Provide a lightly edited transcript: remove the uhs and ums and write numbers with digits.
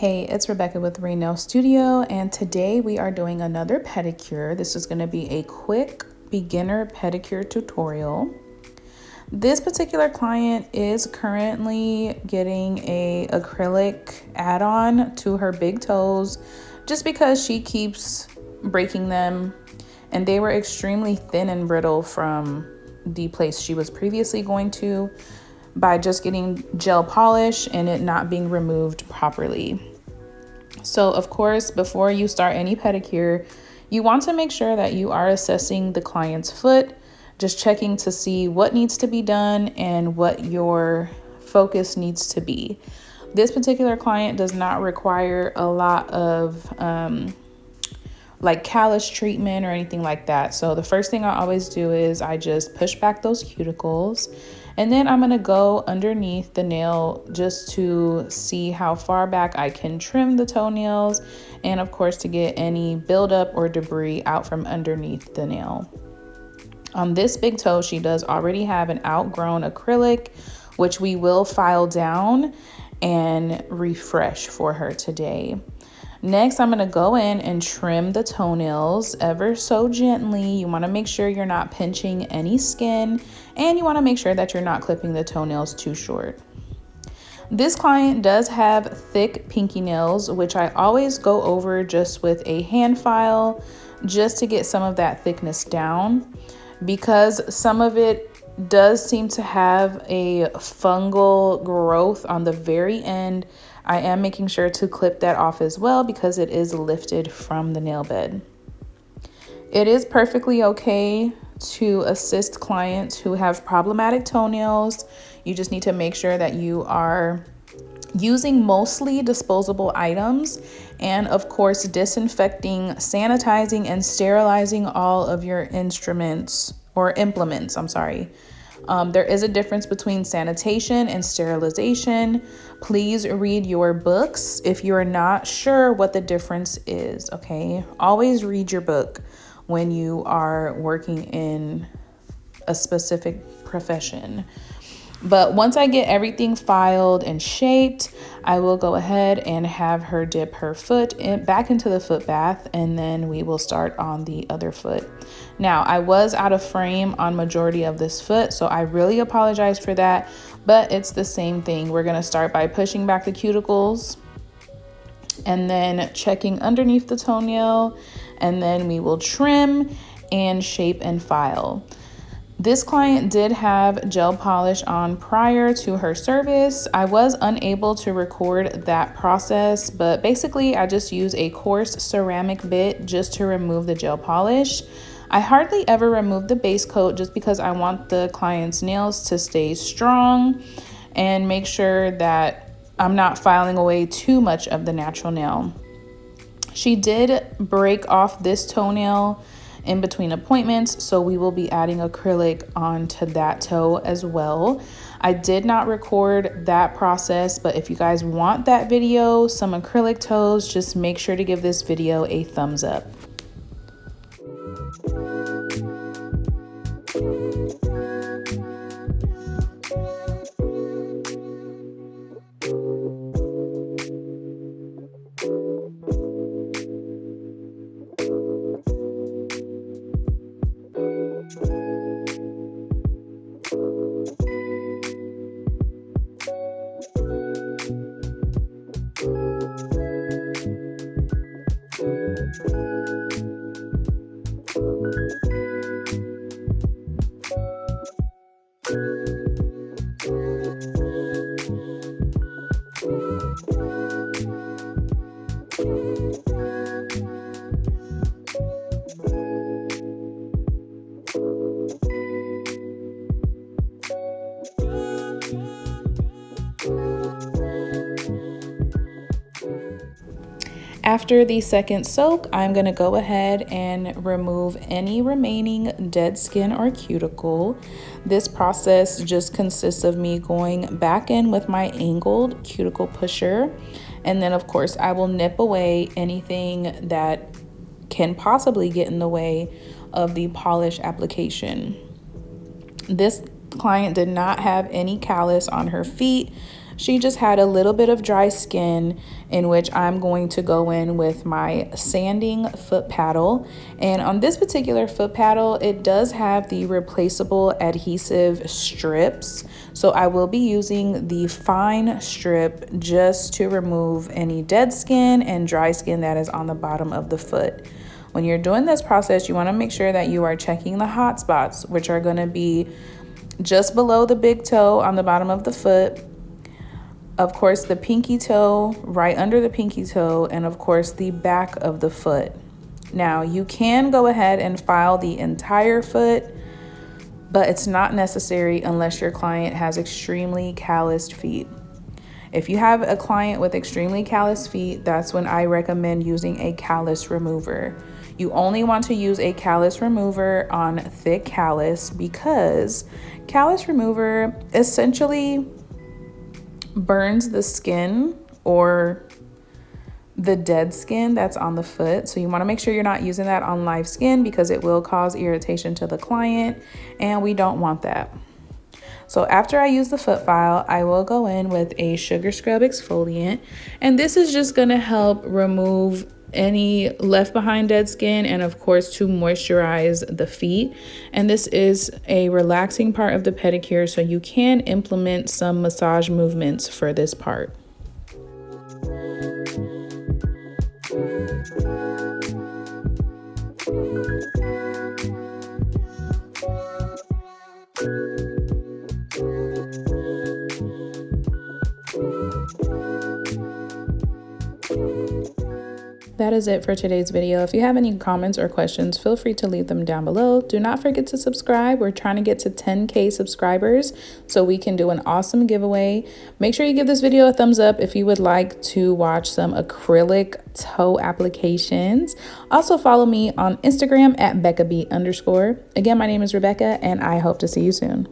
Hey, it's Rebecca with Nail Studio, and today we are doing another pedicure. This is going to be a quick beginner pedicure tutorial. This particular client is currently getting a acrylic add-on to her big toes just because she keeps breaking them, and they were extremely thin and brittle from the place she was previously going to by just getting gel polish and it not being removed properly. So of course, before you start any pedicure, you want to make sure that you are assessing the client's foot, just checking to see what needs to be done and what your focus needs to be. This particular client does not require a lot of like callus treatment or anything like that. So the first thing I always do is I just push back those cuticles, and then I'm gonna go underneath the nail just to see how far back I can trim the toenails, and of course to get any buildup or debris out from underneath the nail. On this big toe, she does already have an outgrown acrylic, which we will file down and refresh for her today. Next, I'm gonna go in and trim the toenails ever so gently. You wanna make sure you're not pinching any skin, and you wanna make sure that you're not clipping the toenails too short. This client does have thick pinky nails, which I always go over just with a hand file just to get some of that thickness down, because some of it does seem to have a fungal growth on the very end. I am making sure to clip that off as well because it is lifted from the nail bed. It is perfectly okay to assist clients who have problematic toenails. You just need to make sure that you are using mostly disposable items, and of course disinfecting, sanitizing, and sterilizing all of your implements. There is a difference between sanitation and sterilization. Please read your books if you're not sure what the difference is, okay? Always read your book when you are working in a specific profession. But once I get everything filed and shaped, I will go ahead and have her dip her foot back into the foot bath, and then we will start on the other foot. Now, I was out of frame on majority of this foot, so I really apologize for that, but it's the same thing. We're gonna start by pushing back the cuticles and then checking underneath the toenail, and then we will trim and shape and file. This client did have gel polish on prior to her service. I was unable to record that process, but basically I just use a coarse ceramic bit just to remove the gel polish. I hardly ever remove the base coat just because I want the client's nails to stay strong and make sure that I'm not filing away too much of the natural nail. She did break off this toenail in between appointments, so we will be adding acrylic onto that toe as well. I did not record that process, but if you guys want that video, some acrylic toes, just make sure to give this video a thumbs up. After the second soak, I'm going to go ahead and remove any remaining dead skin or cuticle. This process just consists of me going back in with my angled cuticle pusher, and then of course I will nip away anything that can possibly get in the way of the polish application. This client did not have any callus on her feet She just had a little bit of dry skin, in which I'm going to go in with my sanding foot paddle. And on this particular foot paddle, it does have the replaceable adhesive strips. So I will be using the fine strip just to remove any dead skin and dry skin that is on the bottom of the foot. When you're doing this process, you want to make sure that you are checking the hot spots, which are going to be just below the big toe on the bottom of the foot, of course the pinky toe, right under the pinky toe, and of course the back of the foot. Now you can go ahead and file the entire foot, but it's not necessary unless your client has extremely calloused feet. If you have a client with extremely calloused feet, that's when I recommend using a callus remover. You only want to use a callus remover on thick callus because callus remover essentially burns the skin or the dead skin that's on the foot. So you want to make sure you're not using that on live skin because it will cause irritation to the client, and we don't want that. So after I use the foot file, I will go in with a sugar scrub exfoliant, and this is just going to help remove any left behind dead skin and of course to moisturize the feet. And this is a relaxing part of the pedicure, so you can implement some massage movements for this part. That is it for today's video. If you have any comments or questions, feel free to leave them down below. Do not forget to subscribe. We're trying to get to 10K subscribers so we can do an awesome giveaway. Make sure you give this video a thumbs up if you would like to watch some acrylic toe applications. Also follow me on Instagram at BeccaB_. Again, my name is Rebecca and I hope to see you soon.